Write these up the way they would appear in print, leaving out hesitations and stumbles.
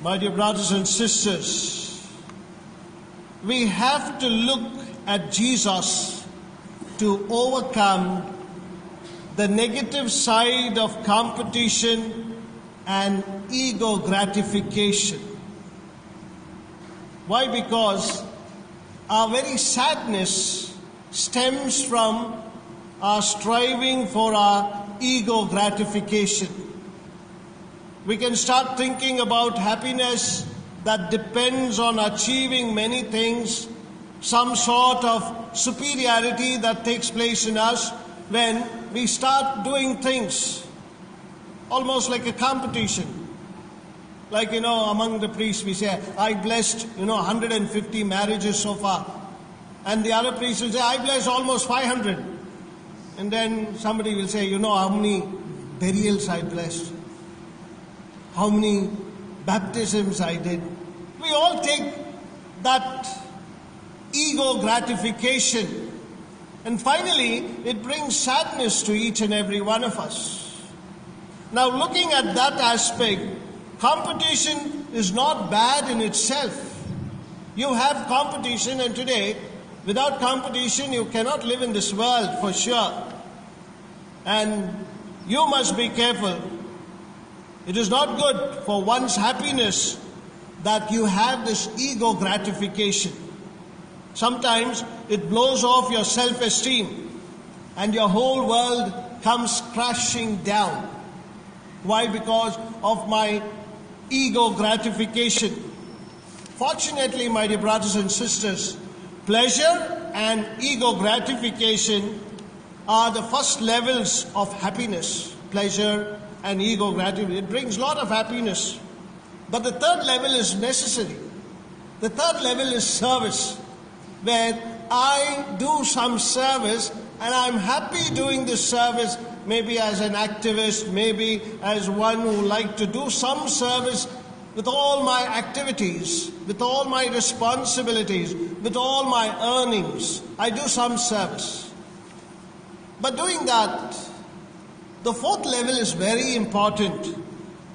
My dear brothers and sisters, we have to look at Jesus to overcome the negative side of competition and ego gratification. Why? Because our very sadness stems from our striving for our ego gratification. We can start thinking about happiness that depends on achieving many things, some sort of superiority that takes place in us when we start doing things almost like a competition. Like, among the priests we say, I blessed, 150 marriages so far. And the other priest will say, I blessed almost 500. And then somebody will say, how many burials I blessed, how many baptisms I did. We all take that ego gratification. And finally, it brings sadness to each and every one of us. Now, looking at that aspect, competition is not bad in itself. You have competition, and today, without competition, you cannot live in this world for sure. And you must be careful. It is not good for one's happiness that you have this ego gratification. Sometimes it blows off your self-esteem and your whole world comes crashing down. Why? Because of my ego gratification. Fortunately, my dear brothers and sisters, pleasure and ego gratification are the first levels of happiness. Pleasure and ego gratification. It brings a lot of happiness. But the third level is necessary. The third level is service, where I do some service and I'm happy doing this service, maybe as an activist, maybe as one who like to do some service with all my activities, with all my responsibilities, with all my earnings. I do some service. But doing that, the fourth level is very important.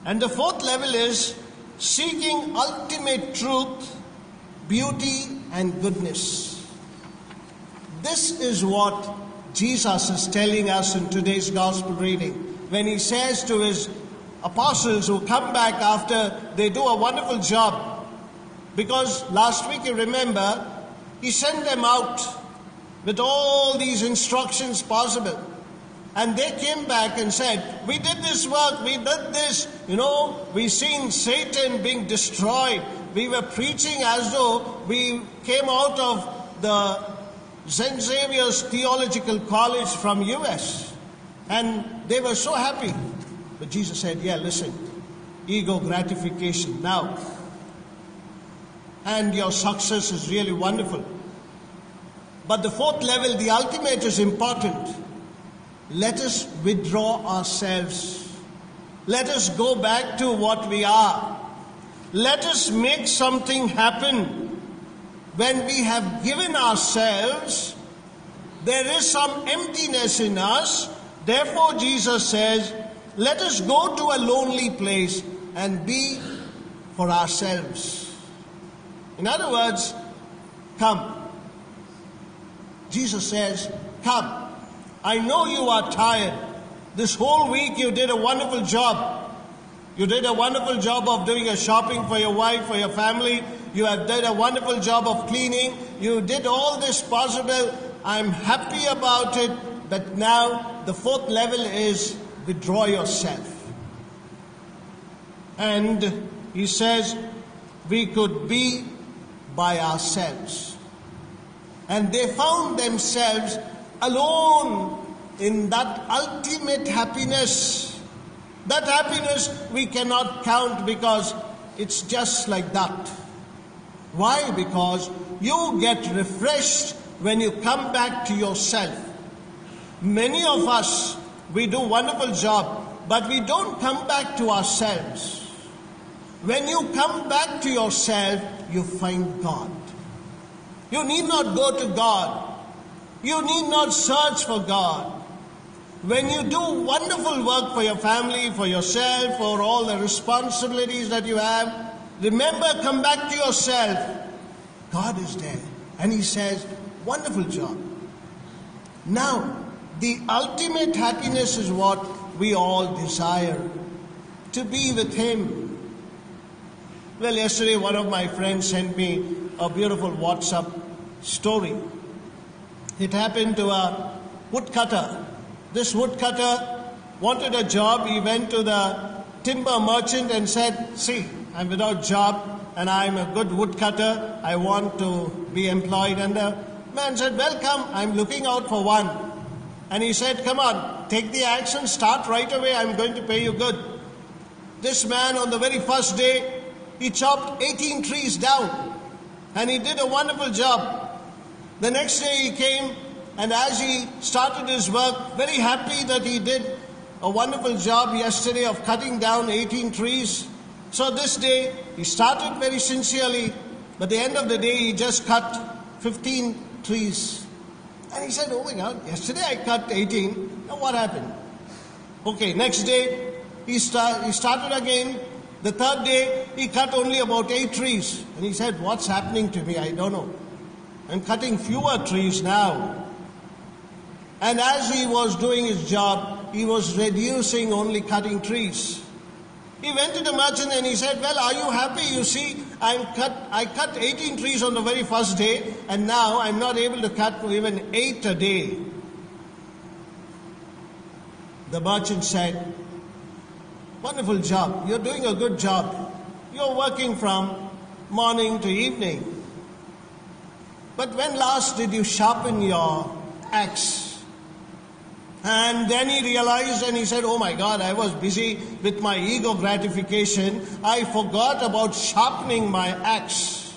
And the fourth level is seeking ultimate truth, beauty, and goodness. This is what Jesus is telling us in today's gospel reading when he says to his apostles who come back after they do a wonderful job. Because last week, you remember, he sent them out with all these instructions possible. And they came back and said, we did this work, we did this, we seen Satan being destroyed. We were preaching as though we came out of the St. Xavier's Theological College from US. And they were so happy. But Jesus said, listen, ego gratification now. And your success is really wonderful. But the fourth level, the ultimate, is important. Let us withdraw ourselves. Let us go back to what we are. Let us make something happen. When we have given ourselves, there is some emptiness in us. Therefore, Jesus says, let us go to a lonely place and be for ourselves. In other words, come. Jesus says, come. I know you are tired. This whole week you did a wonderful job. You did a wonderful job of doing a shopping for your wife, for your family. You have done a wonderful job of cleaning. You did all this possible. I'm happy about it. But now the fourth level is withdraw yourself. And he says we could be by ourselves. And they found themselves alone in that ultimate happiness. That happiness we cannot count because it's just like that. Why? Because you get refreshed when you come back to yourself. Many of us, we do a wonderful job, but we don't come back to ourselves. When you come back to yourself, you find God. You need not go to God. You need not search for God. When you do wonderful work for your family, for yourself, for all the responsibilities that you have, remember, come back to yourself. God is there. And he says, wonderful job. Now, the ultimate happiness is what we all desire, to be with him. Well, yesterday one of my friends sent me a beautiful WhatsApp story. It happened to a woodcutter. This woodcutter wanted a job. He went to the timber merchant and said, see, I'm without job and I'm a good woodcutter. I want to be employed. And the man said, well, come, I'm looking out for one. And he said, come on, take the action, start right away. I'm going to pay you good. This man, on the very first day, he chopped 18 trees down. And he did a wonderful job. The next day he came, and as he started his work, very happy that he did a wonderful job yesterday of cutting down 18 trees. So this day, he started very sincerely, but at the end of the day, he just cut 15 trees. And he said, oh my God, yesterday I cut 18. Now what happened? Okay, next day, he started again. The third day, he cut only about 8 trees. And he said, what's happening to me? I don't know. I'm cutting fewer trees now. And as he was doing his job, he was reducing only cutting trees. He went to the merchant and he said, well, are you happy? You see, I cut 18 trees on the very first day, and now I'm not able to cut even 8 a day. The merchant said, wonderful job. You're doing a good job. You're working from morning to evening. But when last did you sharpen your axe? And then he realized and he said, oh my God, I was busy with my ego gratification. I forgot about sharpening my axe.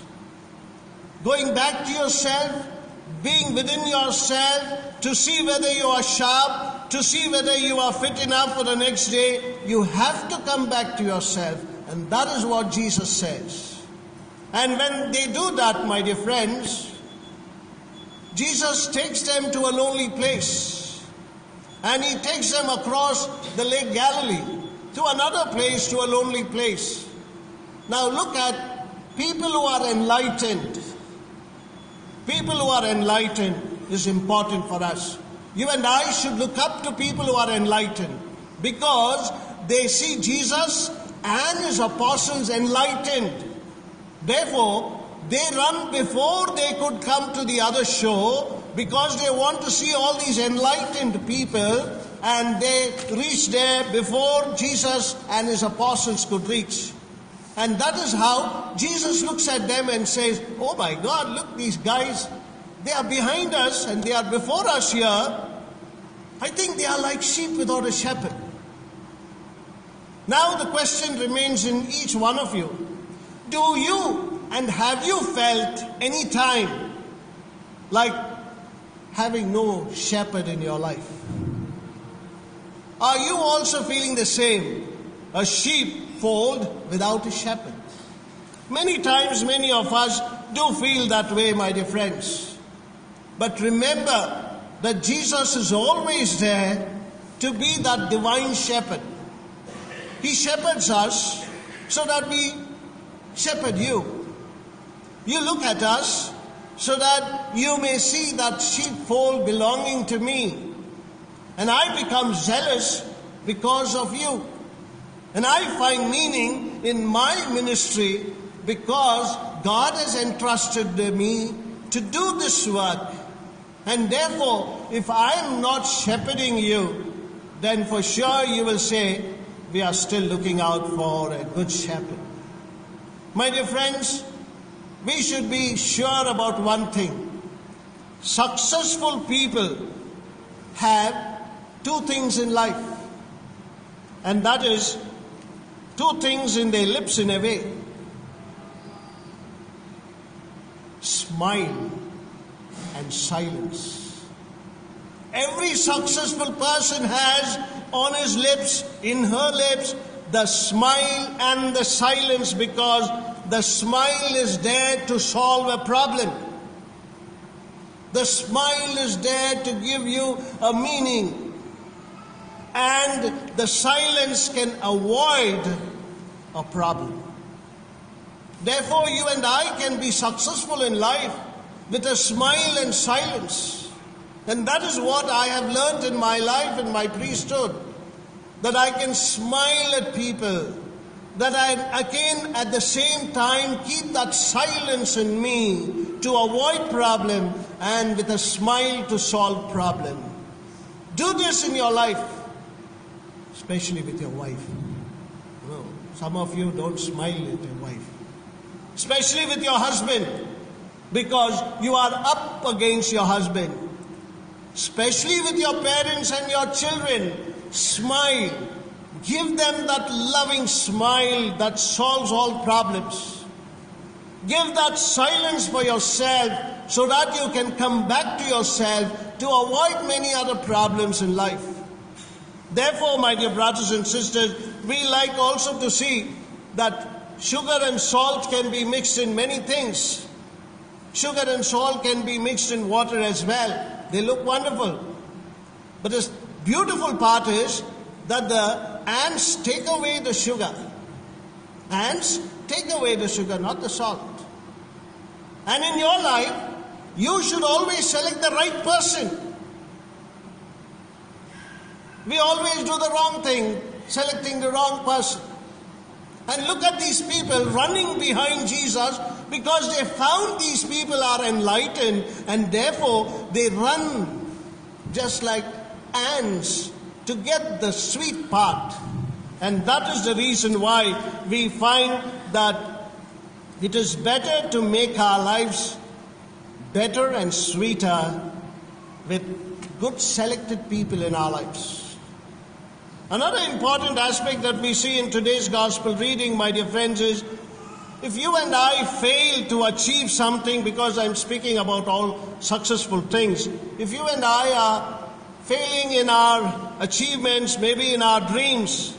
Going back to yourself, being within yourself to see whether you are sharp, to see whether you are fit enough for the next day, you have to come back to yourself. And that is what Jesus says. And when they do that, my dear friends, Jesus takes them to a lonely place. And he takes them across the Lake Galilee to another place, to a lonely place. Now look at people who are enlightened. People who are enlightened is important for us. You and I should look up to people who are enlightened because they see Jesus and his apostles enlightened. Therefore, they run before they could come to the other shore because they want to see all these enlightened people, and they reach there before Jesus and his apostles could reach. And that is how Jesus looks at them and says, oh my God, look, these guys, they are behind us and they are before us here. I think they are like sheep without a shepherd. Now the question remains in each one of you. Do you and have you felt any time like having no shepherd in your life? Are you also feeling the same? A sheepfold without a shepherd. Many times, many of us do feel that way, my dear friends. But remember that Jesus is always there to be that divine shepherd. He shepherds us so that we shepherd you. You look at us so that you may see that sheepfold belonging to me. And I become zealous because of you. And I find meaning in my ministry because God has entrusted me to do this work. And therefore, if I am not shepherding you, then for sure you will say, we are still looking out for a good shepherd. My dear friends, we should be sure about one thing. Successful people have two things in life. And that is two things in their lips in a way. Smile and silence. Every successful person has on his lips, in her lips, the smile and the silence, because the smile is there to solve a problem. The smile is there to give you a meaning. And the silence can avoid a problem. Therefore, you and I can be successful in life with a smile and silence. And that is what I have learned in my life, in my priesthood, that I can smile at people, that I can at the same time keep that silence in me to avoid problem and with a smile to solve problem. Do this in your life, especially with your wife. No, some of you don't smile at your wife. Especially with your husband, because you are up against your husband. Especially with your parents and your children, smile. Give them that loving smile that solves all problems. Give that silence for yourself so that you can come back to yourself to avoid many other problems in life. Therefore, my dear brothers and sisters, we like also to see that sugar and salt can be mixed in many things. Sugar and salt can be mixed in water as well. They look wonderful. But the beautiful part is that the ants take away the sugar. Ants take away the sugar, not the salt. And in your life, you should always select the right person. We always do the wrong thing, selecting the wrong person. And look at these people running behind Jesus because they found these people are enlightened and therefore they run just like ants to get the sweet part. And that is the reason why we find that it is better to make our lives better and sweeter with good selected people in our lives. Another important aspect that we see in today's gospel reading, my dear friends, is if you and I fail to achieve something, because I'm speaking about all successful things, if you and I are failing in our achievements, maybe in our dreams,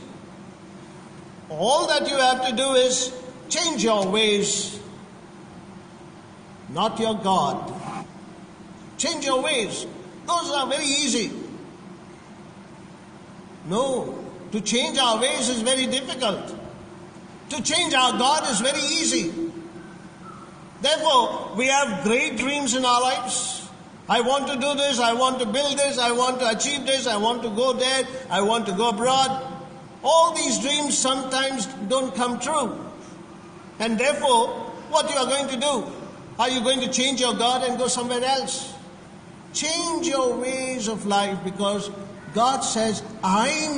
all that you have to do is change your ways, not your God. Change your ways. Those are very easy. No, to change our ways is very difficult. To change our God is very easy. Therefore, we have great dreams in our lives. I want to do this, I want to build this, I want to achieve this, I want to go there, I want to go abroad. All these dreams sometimes don't come true. And therefore, what you are going to do? Are you going to change your God and go somewhere else? Change your ways of life, because God says, I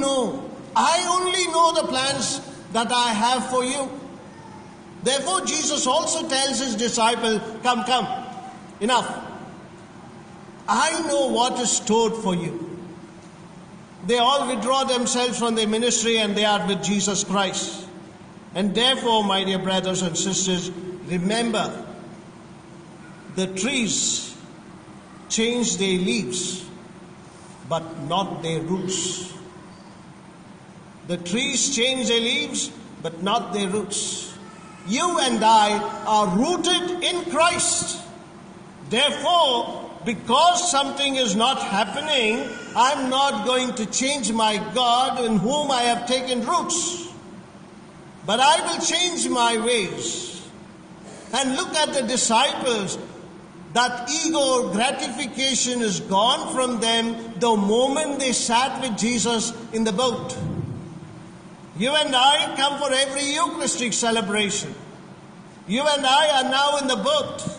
only know the plans that I have for you. Therefore, Jesus also tells his disciple, come, enough. I know what is stored for you. They all withdraw themselves from their ministry and they are with Jesus Christ. And therefore, my dear brothers and sisters, remember, the trees change their leaves, but not their roots. The trees change their leaves, but not their roots. You and I are rooted in Christ. Therefore, because something is not happening, I'm not going to change my God in whom I have taken roots. But I will change my ways. And look at the disciples. That ego gratification is gone from them the moment they sat with Jesus in the boat. You and I come for every Eucharistic celebration. You and I are now in the boat.